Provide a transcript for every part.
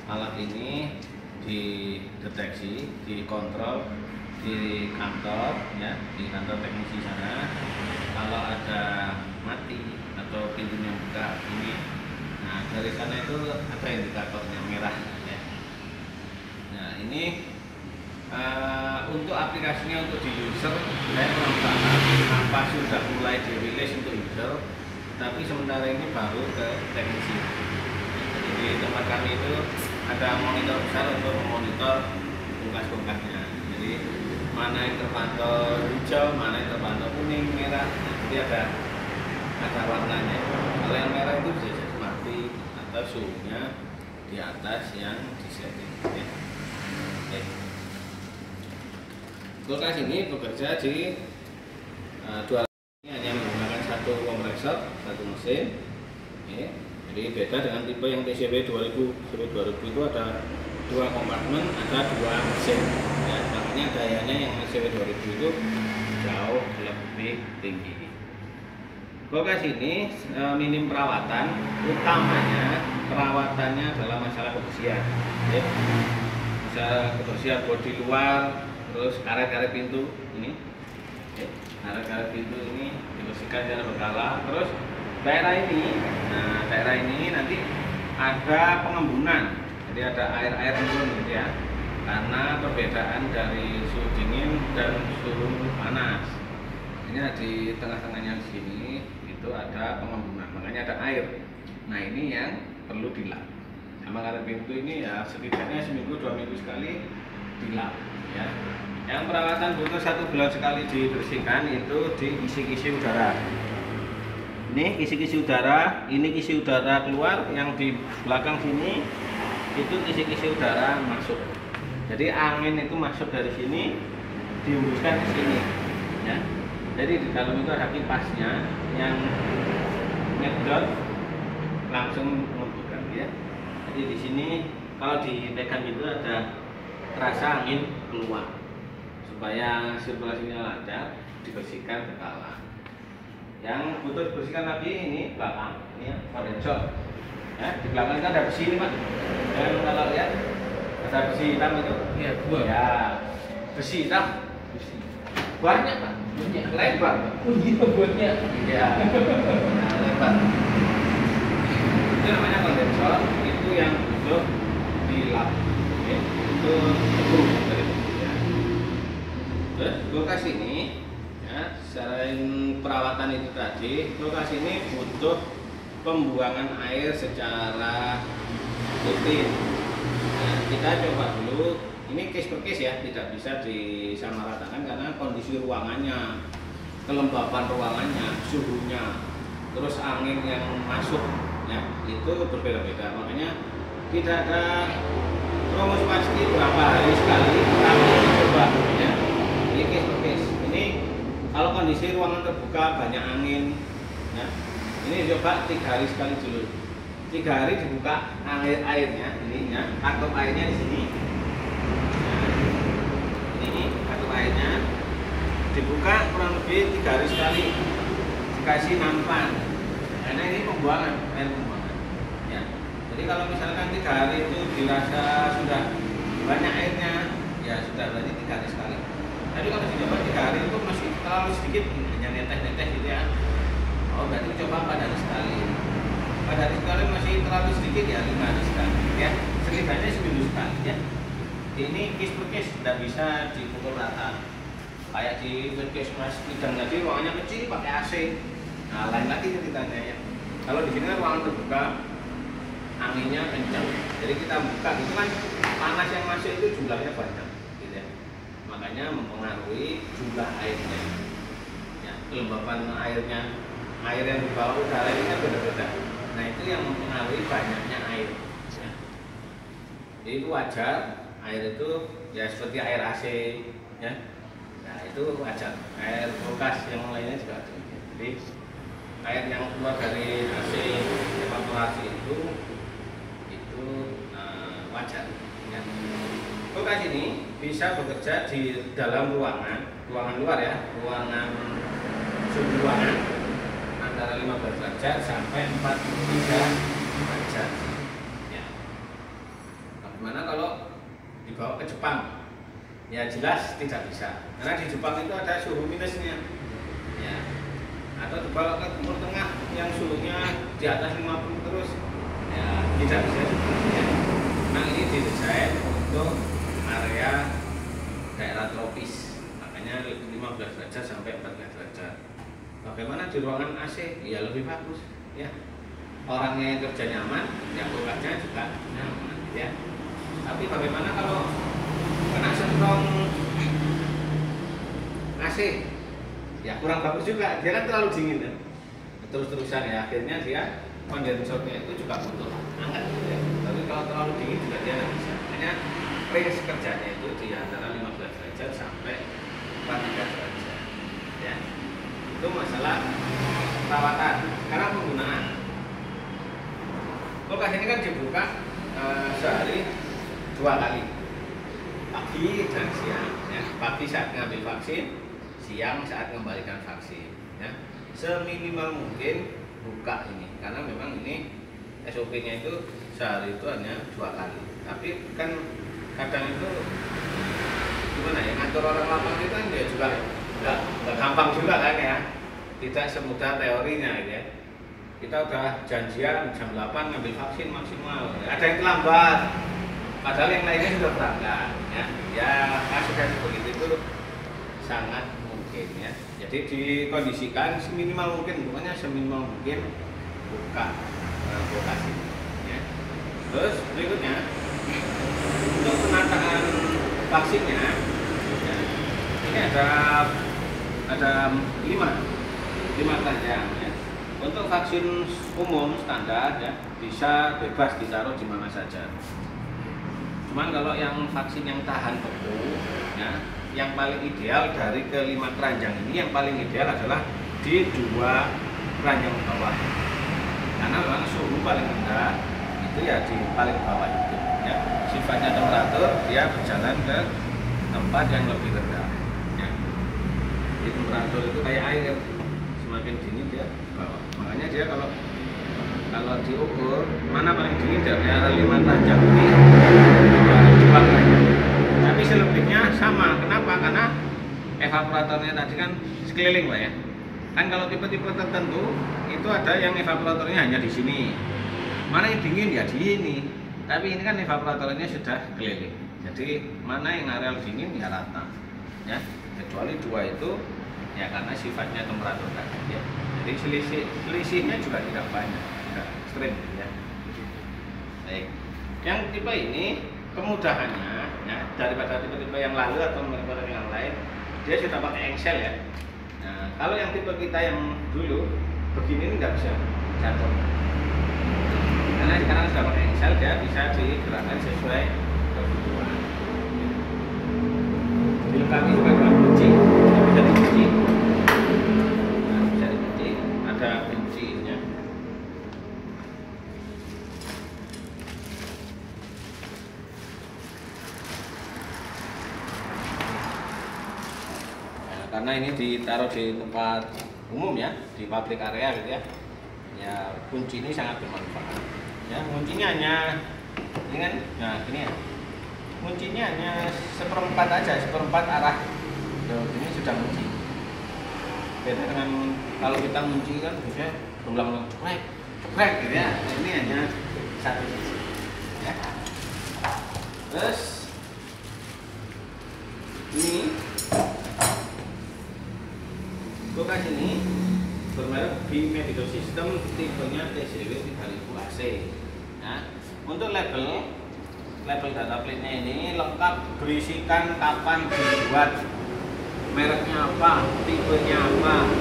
alat ini dideteksi, dikontrol di kantor ya, di kantor teknisi sana. Kalau ada mati atau pintunya buka ini, nah dari sana itu ada indikatornya merah ya. Nah ini untuk aplikasinya untuk di user saya kurang paham apa sudah mulai dirilis untuk user, tapi sementara ini baru ke teknisi. Jadi di tempat kami itu ada monitor besar untuk memonitor bongkas-bongkasnya. Jadi mana yang terpantau hijau, mana yang terpantau kuning, merah. Jadi ada warnanya. Kalau yang merah itu bisa jadi mati atau suhunya di atas yang disetting. Ya. Oke. Kulkas ini bekerja di dua ini hanya menggunakan satu kompresor, satu mesin. Ya. Jadi beda dengan tipe yang TCW 2000. TCW 2000 itu ada dua kompartemen, ada dua mesin. Ya, makanya dayanya yang TCW 2000 itu jauh lebih tinggi. Kulkas ini minim perawatan, utamanya perawatannya adalah masalah kebersihan. Ya. Masalah kebersihan bodi luar, terus karet-karet pintu ini. Ya. Karet-karet pintu ini dibersihkan secara berkala. Terus daerah ini nanti ada pengembunan, jadi ada air embun gitu ya, karena perbedaan dari suhu dingin dan suhu panas. Ini di tengah-tengahnya di sini itu ada pengembunan, makanya ada air. Nah ini yang perlu dilap. Sama karet pintu ini ya setidaknya seminggu 2 minggu sekali dilap ya. Yang perawatan butuh 1 bulan sekali dibersihkan itu di kisi-kisi udara. Ini kisi-kisi udara, ini kisi udara keluar, yang di belakang sini itu kisi-kisi udara masuk. Jadi angin itu masuk dari sini, dihembuskan ke sini, ya. Jadi di dalam itu ada kipasnya yang ngedot langsung mengemburkan, ya. Jadi di sini kalau dipegang itu ada terasa angin keluar, supaya sirkulasinya lancar, dibersihkan berkala. Yang butuh dibersihkan lagi ini belakang, ini ya, kondensor. Ya, di belakang itu ada besi ini Pak. Dan kalau lihat ada besi hitam itu. Iya, dua. Ya, besi hitam. Besi. Banyak Pak. Banyak. Lebar. Oh iya, buatnya. Iya. Nah, lebar. Itu namanya kondensor. Itu yang butuh dilap. Oke. Itu debu dari besi. Ya. Terus kulkas ini. Ya, selain perawatan itu tadi, kulkas ini butuh pembuangan air secara rutin. Nah, kita coba dulu, ini case per case ya, tidak bisa disamaratakan karena kondisi ruangannya, kelembapan ruangannya, suhunya, terus angin yang masuk, ya itu berbeda-beda. Makanya tidak ada rumus pasti berapa hari sekali, tapi coba ya, ini case per case. Ini kalau kondisi ruangan terbuka banyak angin, ya, ini coba 3 hari sekali dulu. 3 hari dibuka airnya, ini ya, katup airnya di sini. Nah, ini katup airnya dibuka kurang lebih 3 hari sekali, dikasih nampan. Karena ini pembuangan, air pembuangan. Ya. Jadi kalau misalkan 3 hari itu dirasa sudah banyak airnya, ya sudah berarti 3 hari sekali. Tapi kalau dicoba 3 hari itu masih terlalu sedikit, hanya netes-netes gitu ya. Oh berarti coba 4 hari sekali. 4 hari sekali masih terlalu sedikit ya, 5 hari sekali ya. Setidaknya seminggu sekali ya. Ini case per case, tidak bisa dipukul rata. Kayak di puskesmas Idang tadi ruangannya kecil pakai AC. Nah lain lagi ceritanya ya. Kalau di sini kan ruangan terbuka, anginnya kencang. Jadi kita buka itu kan panas yang masuk itu jumlahnya banyak. Makanya mempengaruhi jumlah airnya, ya, kelembapan airnya, air yang dibawa udara ini kan beda-beda. Nah itu yang mempengaruhi banyaknya air. Ya. Jadi itu wajar, air itu ya seperti air AC, ya. Nah itu wajar. Air kulkas yang lainnya juga demikian. Jadi air yang keluar dari AC evaporasi itu wajar. Ya. Kulkas ini bisa bekerja di dalam ruangan luar ya, ruangan suhu ruangan antara 15 derajat sampai 43 derajat. Ya. Jepang, ya jelas tidak bisa. Karena di Jepang itu ada suhu minusnya, ya. Atau dibawa ke Timur Tengah yang suhunya di atas 50 terus, ya tidak bisa juga. Ya. Nah ini didesain untuk area daerah tropis, makanya 15 derajat sampai 14 derajat. Bagaimana di ruangan AC? Ya lebih bagus, ya. Orangnya yang kerja nyaman, yang kulkasnya juga nyaman, ya. Tapi bagaimana kalau kena sentrong AC? Ya kurang bagus juga, dia kan terlalu dingin kan. Terus-terusan ya, akhirnya dia kondensornya itu juga butuh hangat, ya. Tapi kalau terlalu dingin juga dia tidak bisa. Makanya range kerjanya itu di antara 15 derajat sampai 43 derajat, ya. Itu masalah perawatan. Sekarang penggunaan. Kulkas ini kan dibuka sehari 2 kali, pagi dan siang. Ya. Pagi saat ngambil vaksin, siang saat mengembalikan vaksin. Ya. Seminimal mungkin buka ini, karena memang ini SOP-nya itu sehari itu hanya 2 kali. Tapi kan kadang itu gimana ya, ngatur orang lapang itu kan dia juga nggak gampang juga kan ya, tidak semudah teorinya gitu ya. Kita udah janjian jam 8 ngambil vaksin maksimal, ada yang terlambat, padahal yang lainnya sudah berangkat, ya. Ya kasus begitu itu sangat mungkin, ya. Jadi dikondisikan seminimal mungkin, pokoknya seminimal mungkin buka lokasi, ya. Terus berikutnya untuk penataan vaksinnya, ya, ini ada 5 keranjang, ya. Untuk vaksin umum standar, ya, bisa bebas ditaruh di mana saja. Cuman kalau yang vaksin yang tahan beku, ya, yang paling ideal dari ke-5 keranjang ini, yang paling ideal adalah di 2 keranjang bawah. Karena memang suhu paling rendah itu ya di paling bawah itu, ya. Sifatnya temperatur, dia berjalan ke tempat yang lebih rendah, ya. Di temperatur itu kayak air, semakin dingin dia bawah. Makanya dia kalau diukur mana paling dingin dari 5 keranjang ini, 2 keranjang. Tapi selebihnya sama. Kenapa? Karena evaporatornya tadi kan sekeliling, Pak, ya. Kan kalau tipe-tipe tertentu itu ada yang evaporatornya hanya di sini. Mana yang dingin ya di ini. Tapi ini kan evaporatornya sudah keliling. Jadi mana yang areal dingin ya rata, ya. Kecuali 2 itu ya karena sifatnya temperatur tadi, ya. Jadi selisihnya juga tidak banyak, tidak ekstrim, ya. Baik. Yang tipe ini kemudahannya, ya, daripada tipe-tipe yang lalu atau daripada yang lain, dia sudah pakai engsel, ya. Nah, kalau yang tipe kita yang dulu begini ini nggak bisa jatuh. Karena sekarang sudah pakai engsel, dia bisa digerakkan sesuai kebutuhan. Dilengkapi juga dengan kunci, bisa dikunci. Nah, bisa dikunci, ada kuncinya. Nah, karena ini ditaruh di tempat umum, ya, di public area gitu, ya. Ya, kunci ini sangat bermanfaat. Ya, kuncinya hanya ini kan, nah ini ya. Kuncinya hanya 1/4 aja, 1/4 arah. Ini sudah kunci. Beda dengan kalau kita kunci kan biasanya berulang-ulang cekrek gitu, ya. Nah, ini hanya satu sisi, ya. Terus ini kulkas ini bermerek B Medical System, tipenya TCW 3000 AC. Nah, untuk label data plate-nya ini lengkap, berisikan kapan dibuat, mereknya apa, tipenya apa,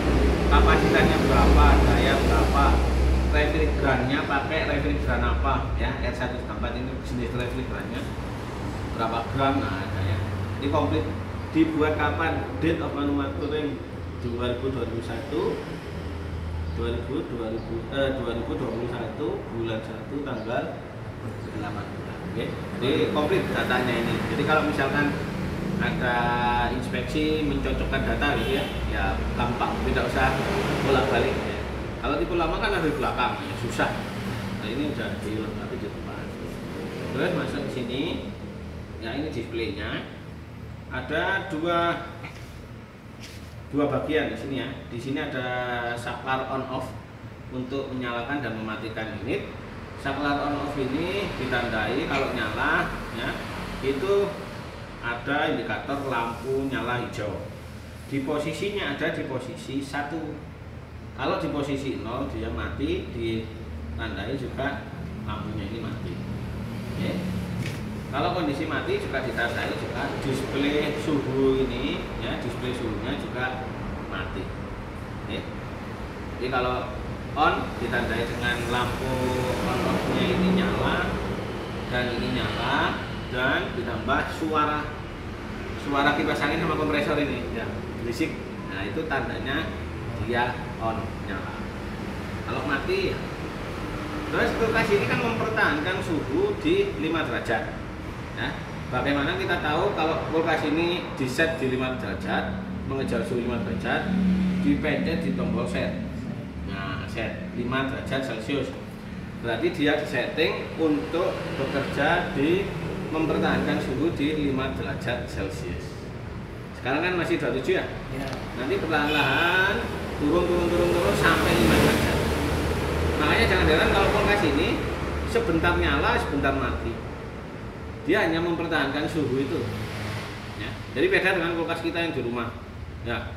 kapasitasnya berapa, daya berapa, refrigerannya pakai refrigeran apa, ya. R134 ini jenis refrigerannya berapa gram, nah ada, ya. Ini komplit. Dibuat kapan, date of manufacturing 2021 bulan 1 tanggal 8. Okay. Jadi komplit datanya ini. Jadi kalau misalkan ada inspeksi mencocokkan data gitu, ya, ya gampang, tidak usah bolak-balik, ya. Kalau tipe lama kan ada di belakang, ya, susah. Nah ini udah dilengkapi di depan. Terus masuk ke sini, Ya, ini displaynya. Ada dua bagian di sini ya. Di sini ada saklar on off untuk menyalakan dan mematikan unit. Saklar on off ini ditandai kalau nyala ya, itu ada indikator lampu nyala hijau. Di posisinya ada di posisi 1. Kalau di posisi 0 dia mati, ditandai juga lampunya ini mati. Oke. Kalau kondisi mati juga ditandai juga display suhu ini ya, display suhunya juga mati. Oke. Jadi kalau on ditandai dengan lampu on off-nya ini nyala dan ini nyala, dan ditambah suara kipas angin sama kompresor ini ya, berisik. Nah, itu tandanya dia on, nyala. Kalau mati ya. Terus kulkas ini kan mempertahankan suhu di 5 derajat ya. Bagaimana kita tahu kalau kulkas ini di set di 5 derajat, mengejar suhu 5 derajat, dipencet di tombol set. Nah, set 5 derajat Celcius. Berarti dia disetting untuk bekerja di mempertahankan suhu di 5 derajat Celcius. Sekarang kan masih 27 ya? Ya. Nanti perlahan-lahan turun sampai 5 derajat. Makanya jangan heran kalau kulkas ini sebentar nyala, sebentar mati. Dia hanya mempertahankan suhu itu. Ya. Jadi beda dengan kulkas kita yang di rumah. Ya.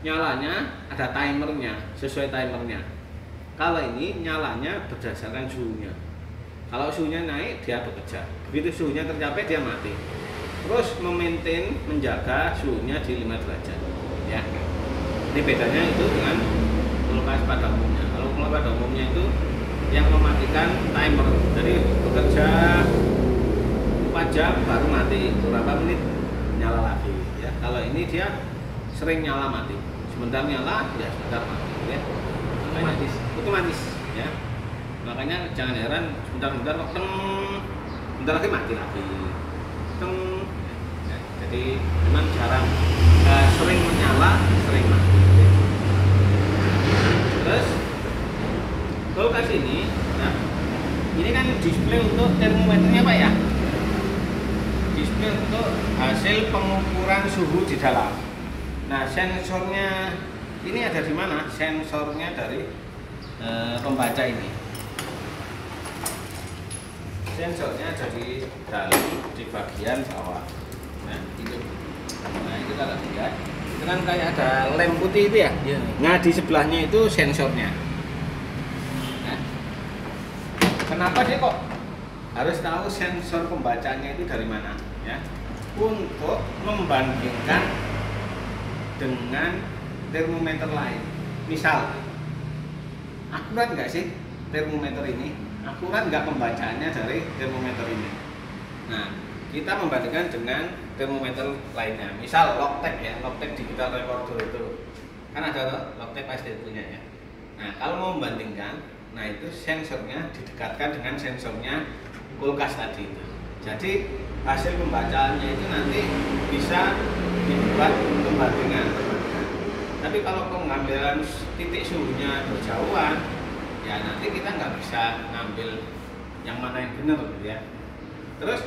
Nyalanya ada timernya, sesuai timernya. Kalau ini nyalanya berdasarkan suhunya. Kalau suhunya naik dia bekerja. Begitu suhunya tercapai dia mati. Terus memaintain, menjaga suhunya di 5 derajat. Ya. Ini bedanya itu dengan kulkas pada umumnya. Kalau kulkas pada umumnya itu yang mematikan timer. Jadi bekerja 4 jam baru mati, berapa menit nyala lagi. Ya. Kalau ini dia sering nyala mati. Sebentar nyala, ya sebentar mati. Ya. Otomatis. Ya. Makanya jangan heran sebentar-bentar kok bentar lagi mati lagi. Ya, jadi memang jarang sering menyala, sering mati. Terus kulkas ini, nah, ini kan display untuk termometernya Pak ya. Display untuk hasil pengukuran suhu di dalam. Nah, sensornya ini ada di mana? Sensornya dari pembaca ini. Sensornya ada di dalam, di bagian bawah. Nah itu kalau lihat itu kan kayak ada lem putih itu ya. Yeah. Nah di sebelahnya itu sensornya. Nah, kenapa sih kok harus tahu sensor pembacanya itu dari mana? Ya, untuk membandingkan dengan termometer lain. Misal, akurat nggak sih termometer ini? Akurat nggak pembacaannya dari termometer ini. Nah, kita membandingkan dengan termometer lainnya. Misal Logitech ya, Logitech digital recorder itu kan ada Logitech pasti punya ya. Nah, kalau mau membandingkan, nah itu sensornya didekatkan dengan sensornya kulkas tadi itu. Jadi hasil pembacaannya itu nanti bisa dibuat pembandingan. Tapi kalau pengambilan titik suhunya berjauhan, ya nanti kita nggak bisa ngambil yang mana yang benar gitu ya. Terus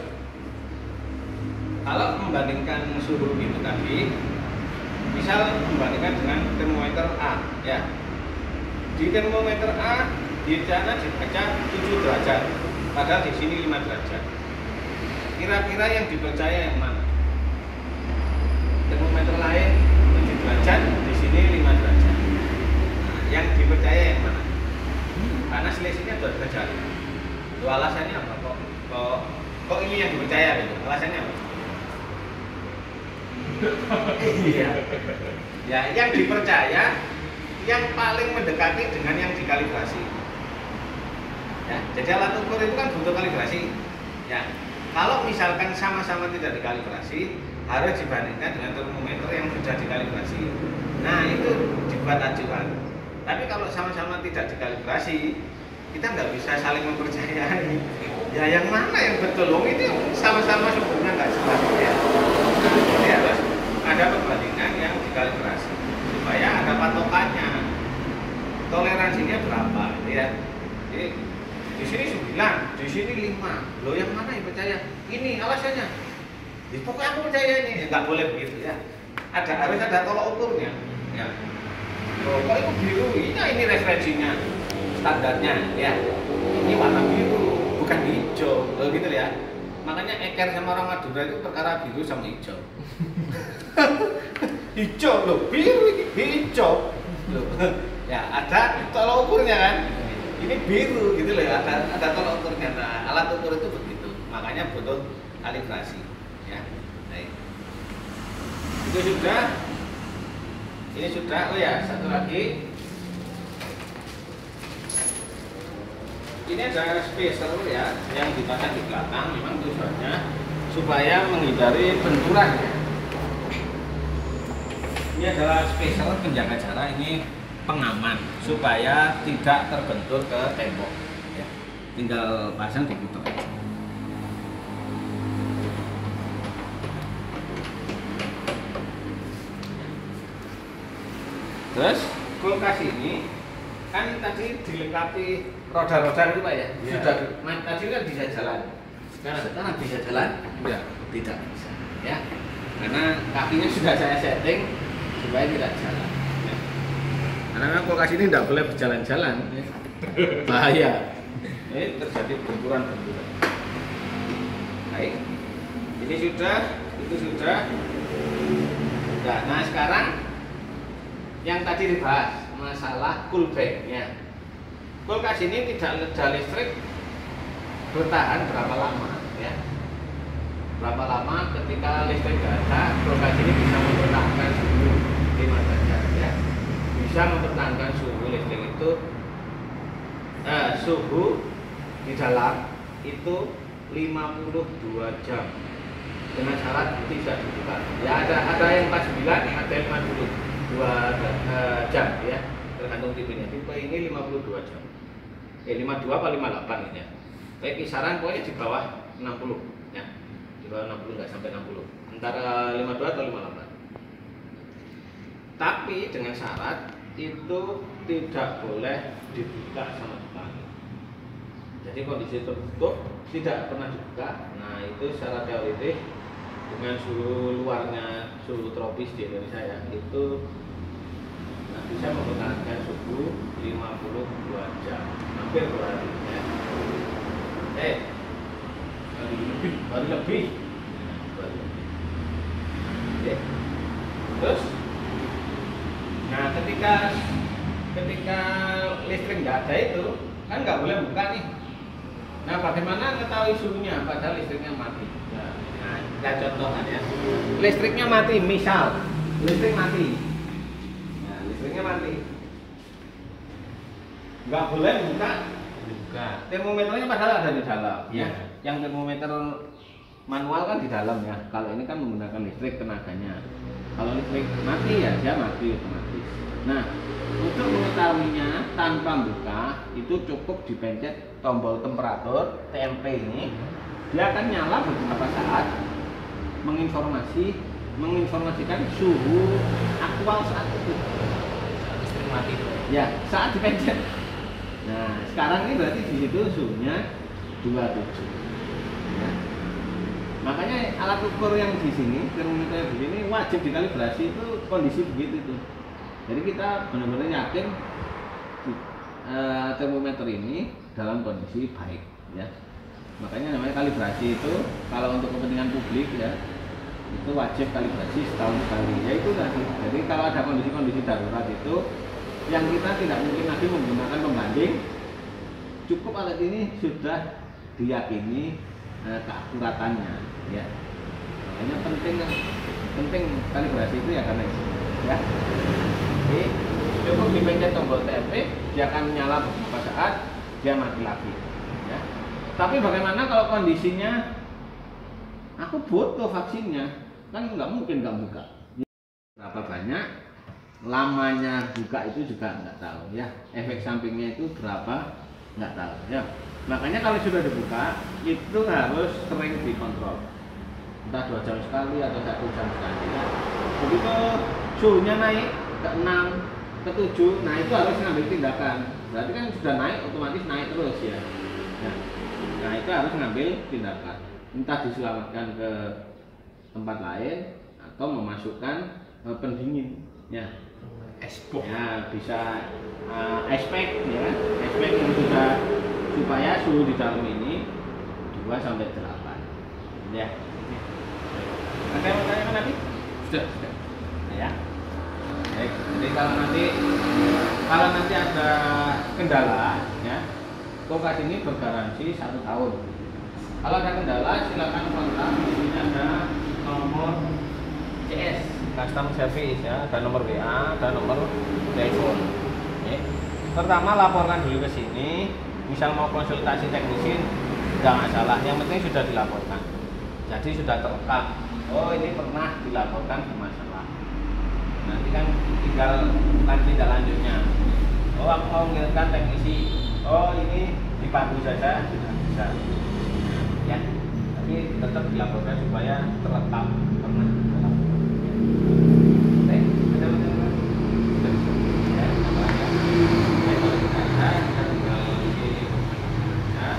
kalau membandingkan suhu itu tadi, misal membandingkan dengan termometer A ya. Di termometer A di sana dibaca 7 derajat, padahal di sini 5 derajat. Kira-kira yang dipercaya yang mana? Termometer lain 7 derajat, di sini 5 derajat. Nah, yang dipercaya yang mana? Karena selisihnya 2 derajat. Itu alasannya apa? Kok ini yang dipercaya gitu? Alasannya apa? Iya. Ya, yang dipercaya yang paling mendekati dengan yang dikalibrasi. Ya, jadi alat ukur itu kan butuh kalibrasi. Ya, kalau misalkan sama-sama tidak dikalibrasi, harus dibandingkan dengan termometer yang sudah dikalibrasi. Nah, itu dibuat acuan. Tapi kalau sama-sama tidak dikalibrasi, kita nggak bisa saling mempercayai. Ya yang mana yang betul? Wong itu sama-sama suhunya nggak jelas ya. Nah, jadi harus ada perbandingan yang dikalibrasi supaya ada patokannya. Toleransinya berapa, gitu ya? Jadi di sini 9, di sini 5. Loh yang mana yang percaya? Ini alasannya. Pokoknya aku percaya ini, nggak boleh begitu ya. Harus ada tolak ukurnya. Ya. Oh, kalau itu biru, ini referensinya, standarnya ya. Ini warna biru, bukan hijau, gitu ya. Makanya eker sama orang Madura itu perkara biru sama hijau. Hijau loh, biru ini hijau. Loh. Ya ada tolak ukurnya kan. Ini biru gitu loh ya, ada tolak ukurnya. Nah, alat ukur itu begitu. Makanya butuh kalibrasi ya. Baik. Itu sudah. Ini sudah. Oh ya, satu lagi. Ini ada spacer ya yang dipasang di belakang, memang tujuannya supaya menghindari benturan ya. Ini adalah spacer penjaga jarak, ini pengaman supaya tidak terbentur ke tembok ya. Tinggal pasang diputar aja. Terus kulkas ini kan tadi dilengkapi roda-roda itu Pak ya? Ya. Sudah, tadi kan bisa jalan. Sekarang bisa jalan? Ya. Tidak bisa ya. Karena kakinya sudah saya setting supaya tidak jalan ya. Karena kulkas ini tidak boleh berjalan-jalan ya. Bahaya. Ini terjadi benturan-benturan. Baik. Ini sudah, itu sudah. Nah sekarang yang tadi dibahas masalah coolback ya. Kulkas ini tidak ada listrik bertahan berapa lama ya? Berapa lama ketika listrik tidak ada, kulkas ini bisa mempertahankan suhu 5 derajat ya. Bisa mempertahankan suhu listrik itu suhu di dalam itu 52 jam dengan syarat tidak dibuka. Ya ada yang 49, ada yang 52 jam ya, tergantung tipenya. Tipe ini 52 jam. 52 apa 58 ini ya. Kayak kisaran pokoknya di bawah 60 ya. Di bawah 60 nggak sampai 60. Antara 52 atau 58. Tapi dengan syarat itu tidak boleh dibuka sama sekali. Jadi kondisi tertutup tidak pernah dibuka. Nah, itu secara teoritis dengan suhu luarnya suhu tropis di Indonesia ya, itu bisa mempertahankan suhu 52 jam, hampir 2 hari ya. Baru lebih. Oke. Terus, nah ketika listrik nggak ada itu kan nggak boleh buka nih. Nah bagaimana ketahui suhunya padahal listriknya mati? Nah kita contohkan ya. Listriknya mati, misal listrik mati. Listriknya mati, nggak boleh buka termometernya padahal ada di dalam ya. Yang termometer manual kan di dalam ya, kalau ini kan menggunakan listrik tenaganya. Kalau listrik mati ya dia mati otomatis. Nah untuk mengetahuinya tanpa buka itu cukup dipencet tombol temperatur TMP ini, dia akan nyala beberapa saat menginformasikan suhu aktual saat itu. Mati ya saat dipencet. Nah sekarang ini berarti di situ suhunya 27 ya. Makanya alat ukur yang di sini, termometer di sini wajib dikalibrasi itu kondisi begitu tuh. Jadi kita benar-benar yakin termometer ini dalam kondisi baik ya. Makanya namanya kalibrasi itu kalau untuk kepentingan publik ya, itu wajib kalibrasi setahun sekali. Ya itu tadi. Jadi kalau ada kondisi-kondisi darurat itu yang kita tidak mungkin lagi menggunakan pembanding, cukup alat ini sudah diyakini keakuratannya ya. Makanya penting kalibrasi itu ya karena itu ya. Jadi cukup dipencet tombol TMP, dia akan menyala beberapa saat, dia mati lagi ya. Tapi bagaimana kalau kondisinya aku butuh vaksinnya, kan nggak mungkin nggak buka. Berapa banyak lamanya buka itu juga nggak tahu ya, efek sampingnya itu berapa nggak tahu ya. Makanya kalau sudah dibuka itu harus sering dikontrol, entah 2 jam sekali atau 1 jam sekali ya. Begitu suhunya naik ke 6 ke 7, nah itu harus ngambil tindakan. Berarti kan sudah naik, otomatis naik terus ya. Nah itu harus ngambil tindakan, entah diselamatkan ke tempat lain atau memasukkan pendingin ya. Icebox. Ya, bisa ice pack ya kan? Ice pack yang sudah supaya suhu di dalam ini 2 sampai 8. Ya. Ada yang mau tanyakan lagi? Sudah. Ya. Baik, jadi kalau nanti ada kendala ya, kulkas ini bergaransi 1 tahun. Kalau ada kendala silakan kontak, di sini ada nomor CS custom service ya, ada nomor WA, ada nomor telepon. Ya. Pertama laporkan dulu ke sini, misal mau konsultasi teknisi tidak masalah, yang penting sudah dilaporkan. Jadi sudah terekam. Oh ini pernah dilaporkan bermasalah. Nanti kan tinggal tindak lanjutnya. Oh aku mau mengirimkan teknisi. Oh ini dipandu saja sudah bisa. Ya, tapi tetap dilaporkan supaya terekam pernah. Oke, ada pertanyaan? Ya, namanya. Baik, kalau tidak ada, kita tinggal ya.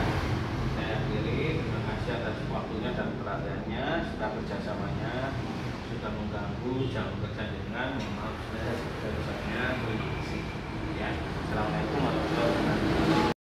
Saya akhiri. Terima kasih atas waktunya dan perhatiannya, sudah kerjasamanya, sudah mengganggu jam kerja dengan. Mohon maaf.